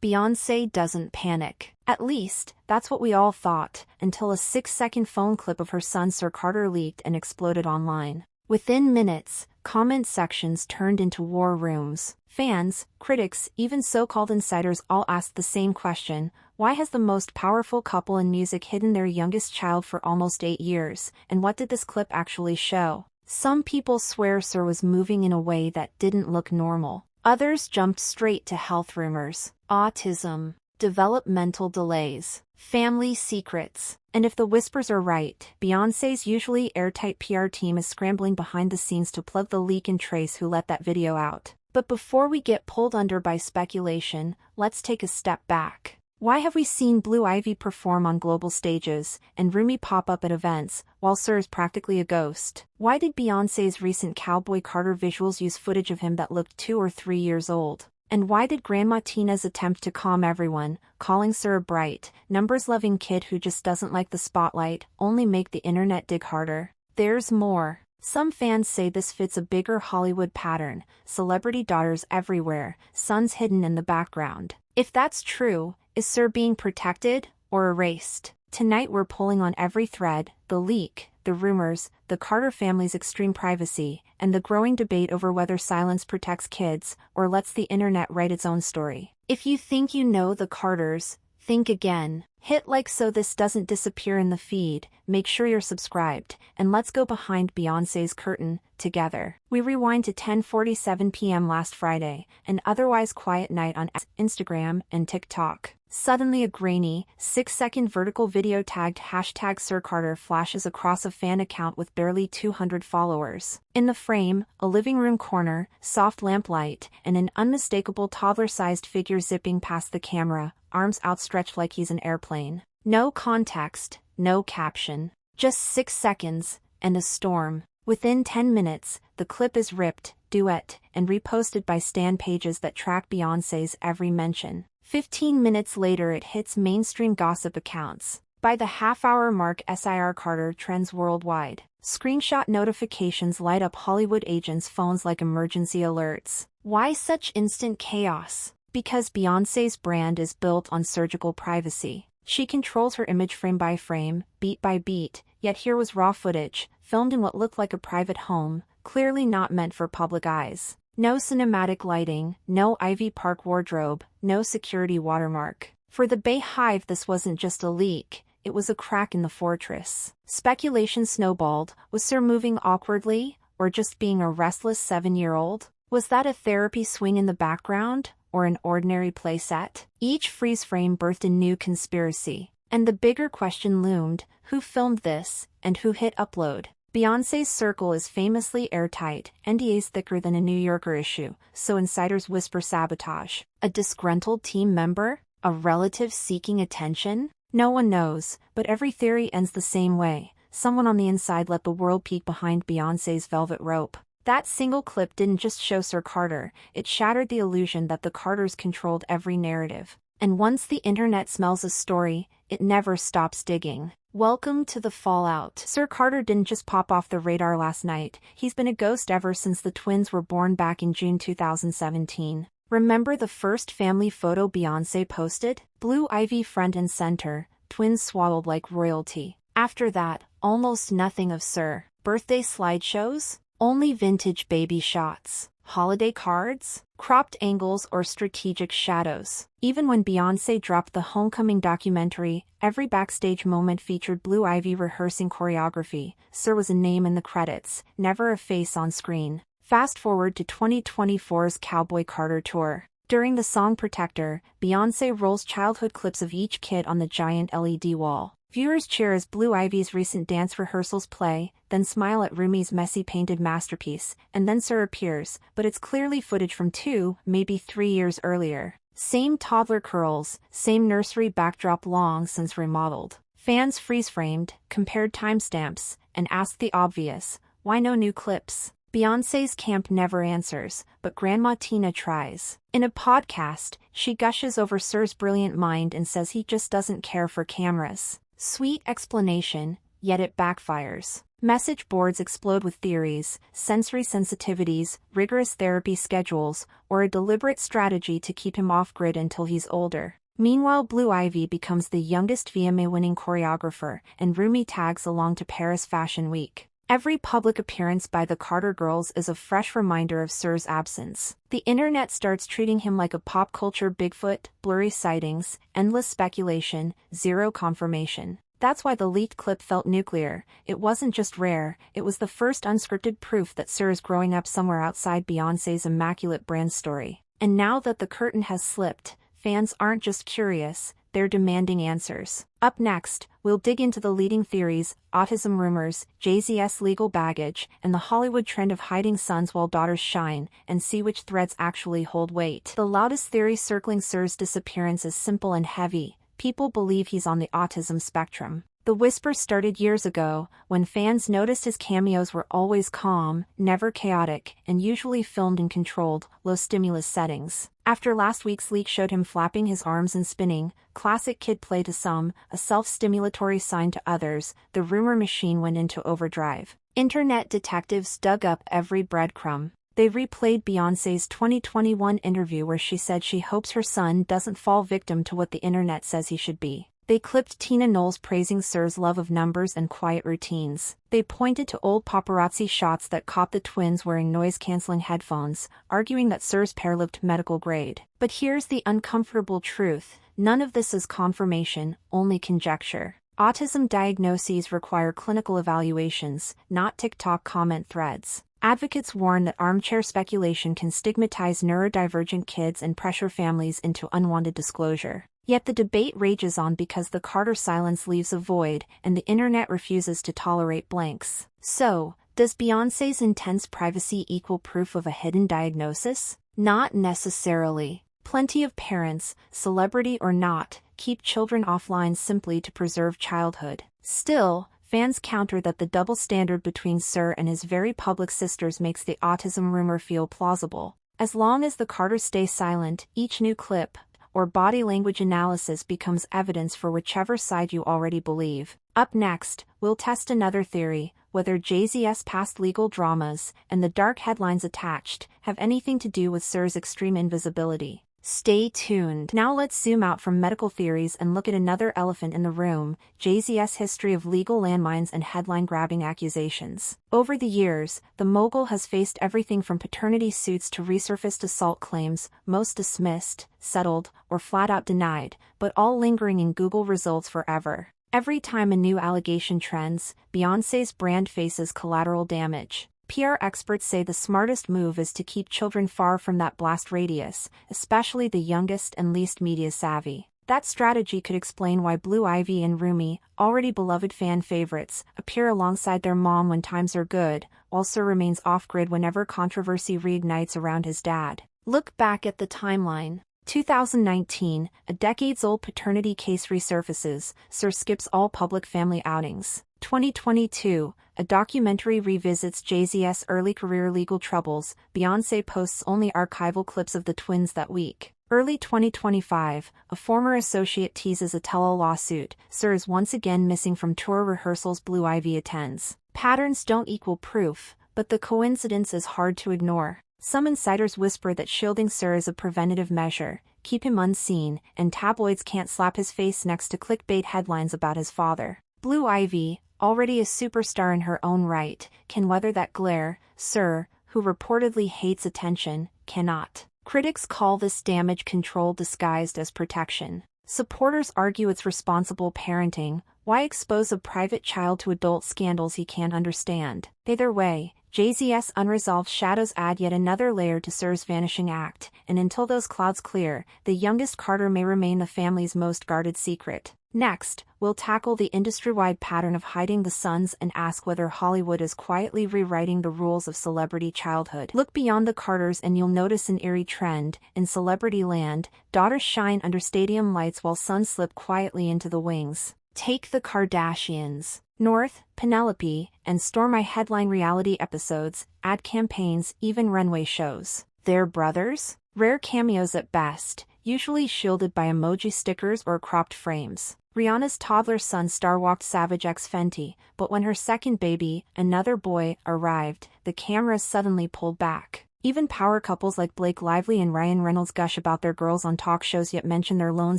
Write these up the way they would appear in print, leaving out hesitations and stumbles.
Beyoncé doesn't panic. At least, that's what we all thought, until a 6-second phone clip of her son Sir Carter leaked and exploded online. Within minutes, comment sections turned into war rooms. Fans, critics, even so-called insiders all asked the same question: why has the most powerful couple in music hidden their youngest child for almost 8 years, and what did this clip actually show? Some people swear Sir was moving in a way that didn't look normal. Others jumped straight to health rumors, autism, developmental delays, family secrets. And if the whispers are right, Beyoncé's usually airtight PR team is scrambling behind the scenes to plug the leak and trace who let that video out. But before we get pulled under by speculation, let's take a step back. Why have we seen Blue Ivy perform on global stages, and Rumi pop up at events, while Sir is practically a ghost? Why did Beyoncé's recent Cowboy Carter visuals use footage of him that looked 2 or 3 years old? And why did Grandma Tina's attempt to calm everyone, calling Sir a bright, numbers-loving kid who just doesn't like the spotlight, only make the internet dig harder? There's more. Some fans say this fits a bigger Hollywood pattern: celebrity daughters everywhere, sons hidden in the background. If that's true, is Sir being protected or erased? Tonight we're pulling on every thread: the leak, the rumors, the Carter family's extreme privacy, and the growing debate over whether silence protects kids or lets the internet write its own story. If you think you know the Carters, think again. Hit like so this doesn't disappear in the feed, make sure you're subscribed, and let's go behind Beyoncé's curtain together. We rewind to 10:47 p.m. last Friday, an otherwise quiet night on Instagram and TikTok. Suddenly a grainy, 6-second vertical video tagged #SirCarter flashes across a fan account with barely 200 followers. In the frame, a living room corner, soft lamplight, and an unmistakable toddler-sized figure zipping past the camera, arms outstretched like he's an airplane. No context, no caption. Just 6 seconds, and a storm. Within 10 minutes, the clip is ripped, duet, and reposted by stan pages that track Beyoncé's every mention. 15 minutes later it hits mainstream gossip accounts. By the half-hour mark Sir Carter trends worldwide. Screenshot notifications light up Hollywood agents' phones like emergency alerts. Why such instant chaos? Because Beyoncé's brand is built on surgical privacy. She controls her image frame by frame, beat by beat, yet here was raw footage, filmed in what looked like a private home, clearly not meant for public eyes. No cinematic lighting, no Ivy Park wardrobe, no security watermark. For the Bay Hive this wasn't just a leak, it was a crack in the fortress. Speculation snowballed: was Sir moving awkwardly, or just being a restless 7-year-old? Was that a therapy swing in the background, or an ordinary playset? Each freeze frame birthed a new conspiracy. And the bigger question loomed: who filmed this, and who hit upload? Beyoncé's circle is famously airtight, NDAs thicker than a New Yorker issue, so insiders whisper sabotage. A disgruntled team member? A relative seeking attention? No one knows, but every theory ends the same way: someone on the inside let the world peek behind Beyoncé's velvet rope. That single clip didn't just show Sir Carter, it shattered the illusion that the Carters controlled every narrative. And once the internet smells a story, it never stops digging. Welcome to the fallout. Sir Carter didn't just pop off the radar last night, he's been a ghost ever since the twins were born back in June 2017. Remember the first family photo Beyoncé posted? Blue Ivy front and center, twins swaddled like royalty. After that, almost nothing of Sir. Birthday slideshows? Only vintage baby shots. Holiday cards? Cropped angles or strategic shadows. Even when Beyoncé dropped the Homecoming documentary, every backstage moment featured Blue Ivy rehearsing choreography. Sir was a name in the credits, never a face on screen. Fast forward to 2024's Cowboy Carter tour. During the song Protector, Beyoncé rolls childhood clips of each kid on the giant LED wall. Viewers cheer as Blue Ivy's recent dance rehearsals play, then smile at Rumi's messy painted masterpiece, and then Sir appears, but it's clearly footage from 2, maybe 3 years earlier. Same toddler curls, same nursery backdrop long since remodeled. Fans freeze-framed, compared timestamps, and asked the obvious: why no new clips? Beyoncé's camp never answers, but Grandma Tina tries. In a podcast, she gushes over Sir's brilliant mind and says he just doesn't care for cameras. Sweet explanation, yet it backfires. Message boards explode with theories, sensory sensitivities, rigorous therapy schedules, or a deliberate strategy to keep him off-grid until he's older. Meanwhile, Blue Ivy becomes the youngest VMA-winning choreographer, and Rumi tags along to Paris Fashion Week. Every public appearance by the Carter girls is a fresh reminder of Sir's absence. The internet starts treating him like a pop culture Bigfoot, blurry sightings, endless speculation, zero confirmation. That's why the leaked clip felt nuclear. It wasn't just rare, it was the first unscripted proof that Sir is growing up somewhere outside Beyoncé's immaculate brand story. And now that the curtain has slipped, fans aren't just curious, they're demanding answers. Up next, we'll dig into the leading theories, autism rumors, Jay-Z's legal baggage, and the Hollywood trend of hiding sons while daughters shine, and see which threads actually hold weight. The loudest theory circling Sir's disappearance is simple and heavy. People believe he's on the autism spectrum. The whisper started years ago, when fans noticed his cameos were always calm, never chaotic, and usually filmed in controlled, low-stimulus settings. After last week's leak showed him flapping his arms and spinning, classic kid play to some, a self-stimulatory sign to others, the rumor machine went into overdrive. Internet detectives dug up every breadcrumb. They replayed Beyoncé's 2021 interview where she said she hopes her son doesn't fall victim to what the internet says he should be. They clipped Tina Knowles praising Sir's love of numbers and quiet routines. They pointed to old paparazzi shots that caught the twins wearing noise-canceling headphones, arguing that Sir's pair looked medical grade. But here's the uncomfortable truth. None of this is confirmation, only conjecture. Autism diagnoses require clinical evaluations, not TikTok comment threads. Advocates warn that armchair speculation can stigmatize neurodivergent kids and pressure families into unwanted disclosure. Yet the debate rages on because the Carter silence leaves a void, and the internet refuses to tolerate blanks. So, does Beyoncé's intense privacy equal proof of a hidden diagnosis? Not necessarily. Plenty of parents, celebrity or not, keep children offline simply to preserve childhood. Still, fans counter that the double standard between Sir and his very public sisters makes the autism rumor feel plausible. As long as the Carters stay silent, each new clip, or body language analysis becomes evidence for whichever side you already believe. Up next, we'll test another theory, whether Jay-Z's past legal dramas, and the dark headlines attached, have anything to do with Sir's extreme invisibility. Stay tuned. Now let's zoom out from medical theories and look at another elephant in the room, Jay-Z's history of legal landmines and headline-grabbing accusations. Over the years, the mogul has faced everything from paternity suits to resurfaced assault claims, most dismissed, settled, or flat-out denied, but all lingering in Google results forever. Every time a new allegation trends, Beyoncé's brand faces collateral damage. PR experts say the smartest move is to keep children far from that blast radius, especially the youngest and least media-savvy. That strategy could explain why Blue Ivy and Rumi, already beloved fan favorites, appear alongside their mom when times are good, while Sir remains off-grid whenever controversy reignites around his dad. Look back at the timeline. 2019, a decades-old paternity case resurfaces, Sir skips all public family outings. 2022, a documentary revisits Jay-Z's early career legal troubles, Beyoncé posts only archival clips of the twins that week. Early 2025, a former associate teases a tell-all lawsuit, Sir is once again missing from tour rehearsals Blue Ivy attends. Patterns don't equal proof, but the coincidence is hard to ignore. Some insiders whisper that shielding Sir is a preventative measure, keep him unseen, and tabloids can't slap his face next to clickbait headlines about his father. Blue Ivy, already a superstar in her own right, can weather that glare. Sir, who reportedly hates attention, cannot. Critics call this damage control disguised as protection. Supporters argue it's responsible parenting. Why expose a private child to adult scandals he can't understand? Either way, Jay-Z's unresolved shadows add yet another layer to Sir's vanishing act, and until those clouds clear, the youngest Carter may remain the family's most guarded secret. Next, we'll tackle the industry-wide pattern of hiding the sons and ask whether Hollywood is quietly rewriting the rules of celebrity childhood. Look beyond the Carters and you'll notice an eerie trend. In celebrity land, daughters shine under stadium lights while sons slip quietly into the wings. Take the Kardashians. North, Penelope, and Stormi headline reality episodes, ad campaigns, even runway shows. They're brothers? Rare cameos at best, usually shielded by emoji stickers or cropped frames. Rihanna's toddler son star-walked Savage X Fenty, but when her second baby, another boy, arrived, the cameras suddenly pulled back. Even power couples like Blake Lively and Ryan Reynolds gush about their girls on talk shows yet mention their lone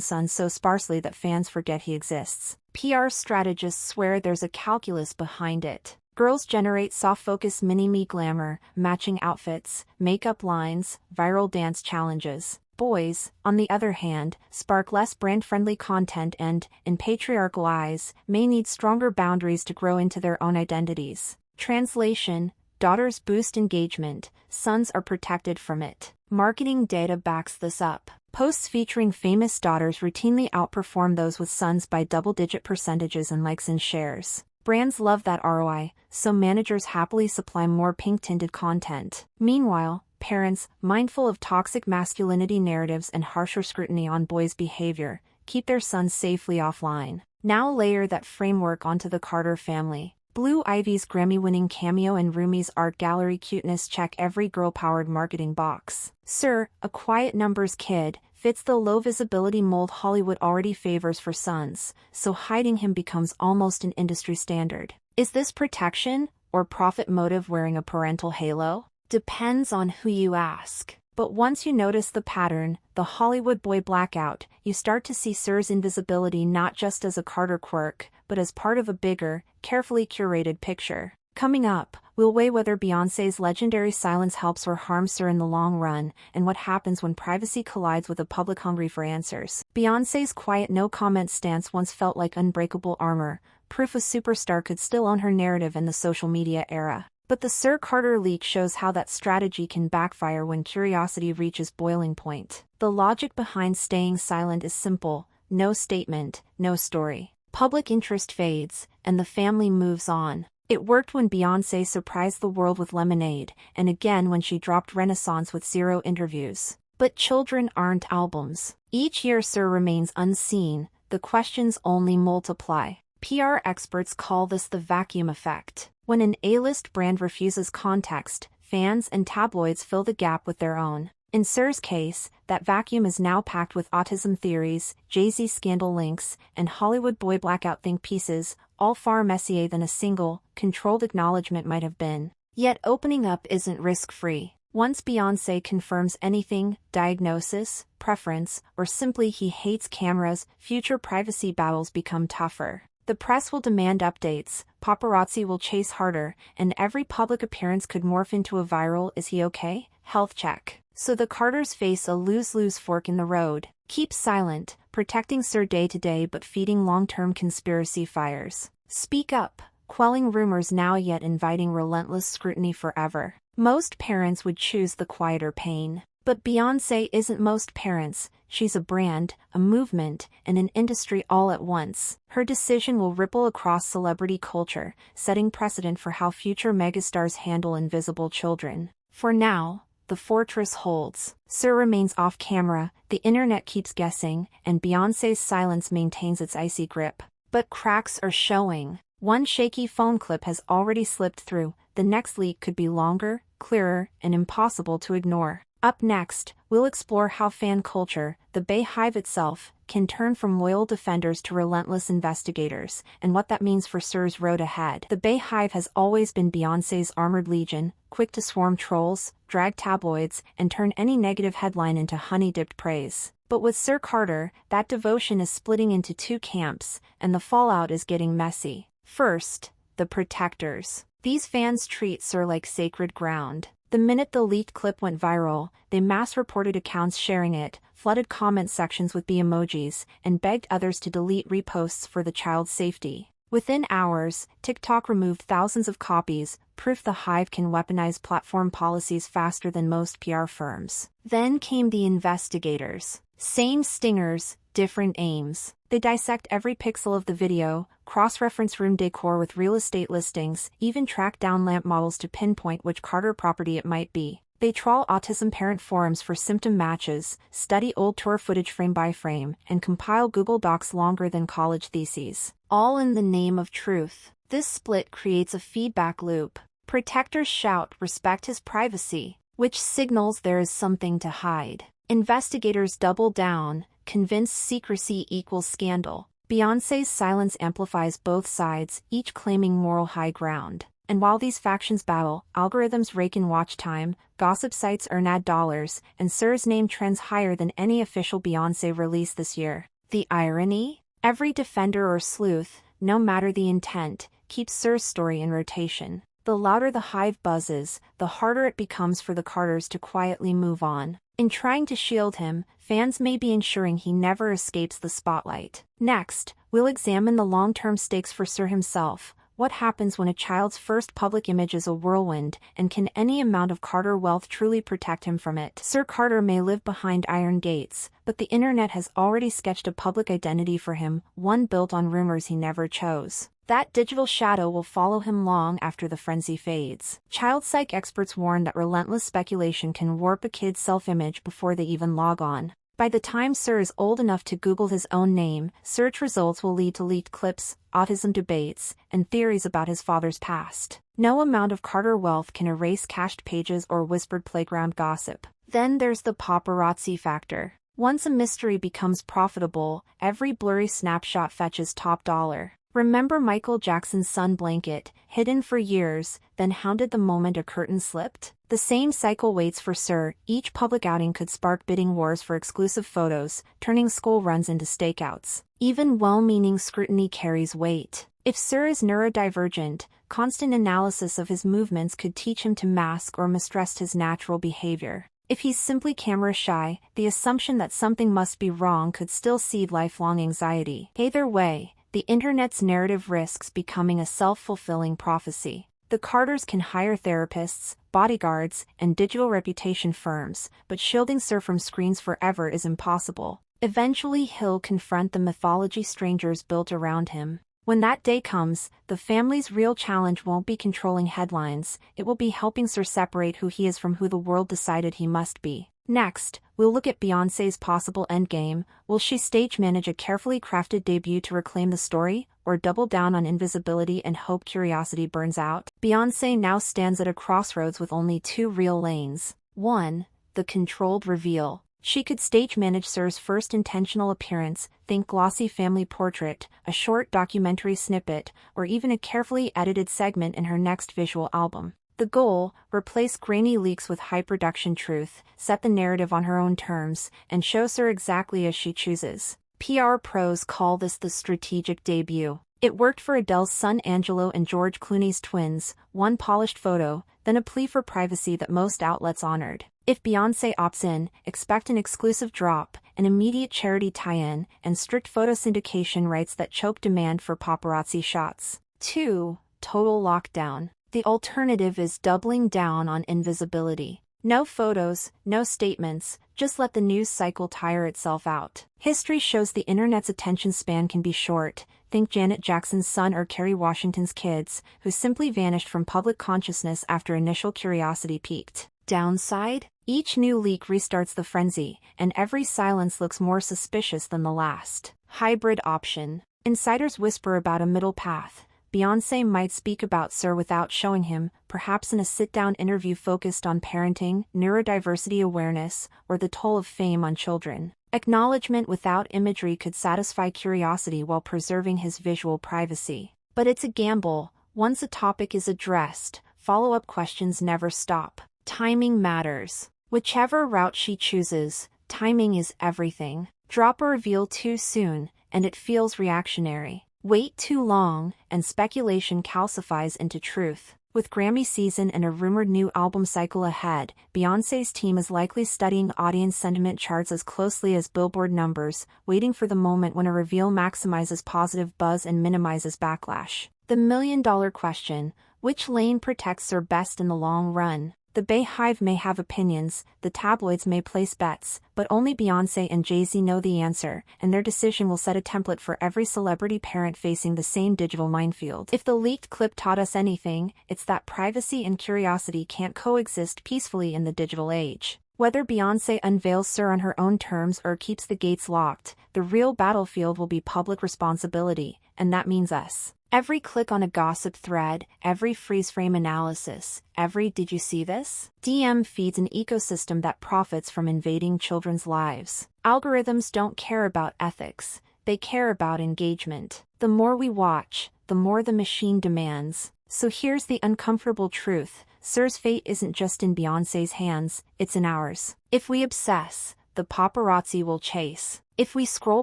son so sparsely that fans forget he exists. PR strategists swear there's a calculus behind it. Girls generate soft-focus mini-me glamour, matching outfits, makeup lines, viral dance challenges. Boys, on the other hand, spark less brand-friendly content and, in patriarchal eyes, may need stronger boundaries to grow into their own identities. Translation: daughters boost engagement, sons are protected from it. Marketing data backs this up. Posts featuring famous daughters routinely outperform those with sons by double-digit percentages in likes and shares. Brands love that ROI, so managers happily supply more pink-tinted content. Meanwhile, parents, mindful of toxic masculinity narratives and harsher scrutiny on boys' behavior, keep their sons safely offline. Now layer that framework onto the Carter family. Blue Ivy's Grammy-winning cameo and Rumi's art gallery cuteness check every girl-powered marketing box. Sir, a quiet numbers kid, fits the low-visibility mold Hollywood already favors for sons, so hiding him becomes almost an industry standard. Is this protection, or profit motive wearing a parental halo? Depends on who you ask. But once you notice the pattern, the Hollywood boy blackout, you start to see Sir's invisibility not just as a Carter quirk, but as part of a bigger, carefully curated picture. Coming up, we'll weigh whether Beyoncé's legendary silence helps or harms Sir in the long run, and what happens when privacy collides with a public hungry for answers. Beyoncé's quiet no-comment stance once felt like unbreakable armor, proof a superstar could still own her narrative in the social media era. But the Sir Carter leak shows how that strategy can backfire when curiosity reaches boiling point. The logic behind staying silent is simple: no statement, no story. Public interest fades, and the family moves on. It worked when Beyoncé surprised the world with Lemonade, and again when she dropped Renaissance with 0 interviews. But children aren't albums. Each year Sir remains unseen, the questions only multiply. PR experts call this the vacuum effect. When an A-list brand refuses context, fans and tabloids fill the gap with their own. In Sir's case, that vacuum is now packed with autism theories, Jay-Z scandal links, and Hollywood boy blackout think pieces, all far messier than a single, controlled acknowledgement might have been. Yet opening up isn't risk-free. Once Beyoncé confirms anything, diagnosis, preference, or simply he hates cameras, future privacy battles become tougher. The press will demand updates, paparazzi will chase harder, and every public appearance could morph into a viral "is he okay?" health check. So the Carters face a lose-lose fork in the road. Keep silent, protecting Sir day to day but feeding long-term conspiracy fires. Speak up, quelling rumors now yet inviting relentless scrutiny forever. Most parents would choose the quieter pain. But Beyoncé isn't most parents. She's a brand, a movement, and an industry all at once. Her decision will ripple across celebrity culture, setting precedent for how future megastars handle invisible children. For now, the fortress holds. Sir remains off camera, the internet keeps guessing, and Beyoncé's silence maintains its icy grip. But cracks are showing. One shaky phone clip has already slipped through. The next leak could be longer, clearer, and impossible to ignore. Up next, we'll explore how fan culture, the Bayhive itself, can turn from loyal defenders to relentless investigators, and what that means for Sir's road ahead. The Bayhive has always been Beyoncé's armored legion, quick to swarm trolls, drag tabloids, and turn any negative headline into honey-dipped praise. But with Sir Carter, that devotion is splitting into 2 camps, and the fallout is getting messy. First, the protectors. These fans treat Sir like sacred ground. The minute the leaked clip went viral, they mass-reported accounts sharing it, flooded comment sections with B-emojis, and begged others to delete reposts for the child's safety. Within hours, TikTok removed thousands of copies, proof the Hive can weaponize platform policies faster than most PR firms. Then came the investigators. Same stingers, different aims. They dissect every pixel of the video, cross-reference room decor with real estate listings, even track down lamp models to pinpoint which Carter property it might be. They trawl autism parent forums for symptom matches, study old tour footage frame by frame, and compile Google Docs longer than college theses. All in the name of truth. This split creates a feedback loop. Protectors shout, respect his privacy, which signals there is something to hide. Investigators double down, convinced secrecy equals scandal. Beyoncé's silence amplifies both sides, each claiming moral high ground. And while these factions battle, algorithms rake in watch time, gossip sites earn ad dollars, and Sir's name trends higher than any official Beyoncé release this year. The irony? Every defender or sleuth, no matter the intent, keeps Sir's story in rotation. The louder the hive buzzes, the harder it becomes for the Carters to quietly move on. In trying to shield him, fans may be ensuring he never escapes the spotlight. Next, we'll examine the long-term stakes for Sir himself. What happens when a child's first public image is a whirlwind, and can any amount of Carter wealth truly protect him from it? Sir Carter may live behind iron gates, but the internet has already sketched a public identity for him, one built on rumors he never chose. That digital shadow will follow him long after the frenzy fades. Child psych experts warn that relentless speculation can warp a kid's self-image before they even log on. By the time Sir is old enough to Google his own name, search results will lead to leaked clips, autism debates, and theories about his father's past. No amount of Carter wealth can erase cached pages or whispered playground gossip. Then there's the paparazzi factor. Once a mystery becomes profitable, every blurry snapshot fetches top dollar. Remember Michael Jackson's sun blanket, hidden for years, then hounded the moment a curtain slipped? The same cycle waits for Sir. Each public outing could spark bidding wars for exclusive photos, turning school runs into stakeouts. Even well-meaning scrutiny carries weight. If Sir is neurodivergent, constant analysis of his movements could teach him to mask or mistrust his natural behavior. If he's simply camera-shy, the assumption that something must be wrong could still seed lifelong anxiety. Either way, the internet's narrative risks becoming a self-fulfilling prophecy. The Carters can hire therapists, bodyguards, and digital reputation firms, but shielding Sir from screens forever is impossible. Eventually he'll confront the mythology strangers built around him. When that day comes, the family's real challenge won't be controlling headlines, it will be helping Sir separate who he is from who the world decided he must be. Next, we'll look at Beyoncé's possible endgame. Will she stage manage a carefully crafted debut to reclaim the story, or double down on invisibility and hope curiosity burns out? Beyoncé now stands at a crossroads with only two real lanes. 1. The controlled reveal. She could stage manage Sir's first intentional appearance, think glossy family portrait, a short documentary snippet, or even a carefully edited segment in her next visual album. The goal, replace grainy leaks with high-production truth, set the narrative on her own terms, and show Sir exactly as she chooses. PR pros call this the strategic debut. It worked for Adele's son Angelo and George Clooney's twins, one polished photo, then a plea for privacy that most outlets honored. If Beyoncé opts in, expect an exclusive drop, an immediate charity tie-in, and strict photo syndication rights that choke demand for paparazzi shots. 2. Total lockdown. The alternative is doubling down on invisibility. No photos, no statements, just let the news cycle tire itself out. History shows the internet's attention span can be short. Think Janet Jackson's son or Kerry Washington's kids, who simply vanished from public consciousness after initial curiosity peaked. Downside? Each new leak restarts the frenzy, and every silence looks more suspicious than the last. Hybrid option. Insiders whisper about a middle path. Beyoncé might speak about Sir without showing him, perhaps in a sit-down interview focused on parenting, neurodiversity awareness, or the toll of fame on children. Acknowledgement without imagery could satisfy curiosity while preserving his visual privacy. But it's a gamble. Once a topic is addressed, follow-up questions never stop. Timing matters. Whichever route she chooses, timing is everything. Drop a reveal too soon, and it feels reactionary. Wait too long, and speculation calcifies into truth. With Grammy season and a rumored new album cycle ahead, Beyoncé's team is likely studying audience sentiment charts as closely as Billboard numbers, waiting for the moment when a reveal maximizes positive buzz and minimizes backlash. The million-dollar question: which lane protects Sir best in the long run? The Bay Hive may have opinions, the tabloids may place bets, but only Beyoncé and Jay-Z know the answer, and their decision will set a template for every celebrity parent facing the same digital minefield. If the leaked clip taught us anything, it's that privacy and curiosity can't coexist peacefully in the digital age. Whether Beyoncé unveils Sir on her own terms or keeps the gates locked, the real battlefield will be public responsibility, and that means us. Every click on a gossip thread, every freeze frame analysis, every "did you see this?" DM feeds an ecosystem that profits from invading children's lives. Algorithms don't care about ethics, they care about engagement. The more we watch, the more the machine demands. So here's the uncomfortable truth: Sir's fate isn't just in Beyoncé's hands, it's in ours. If we obsess, the paparazzi will chase. If we scroll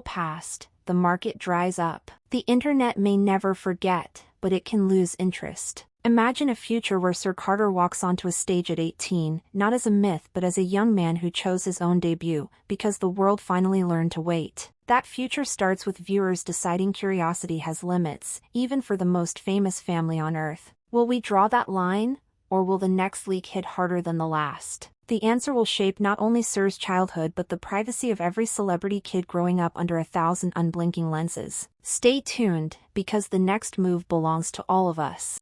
past, the market dries up. The internet may never forget, but it can lose interest. Imagine a future where Sir Carter walks onto a stage at 18, not as a myth but as a young man who chose his own debut, because the world finally learned to wait. That future starts with viewers deciding curiosity has limits, even for the most famous family on Earth. Will we draw that line, or will the next leak hit harder than the last? The answer will shape not only Sir's childhood but the privacy of every celebrity kid growing up under 1,000 unblinking lenses. Stay tuned, because the next move belongs to all of us.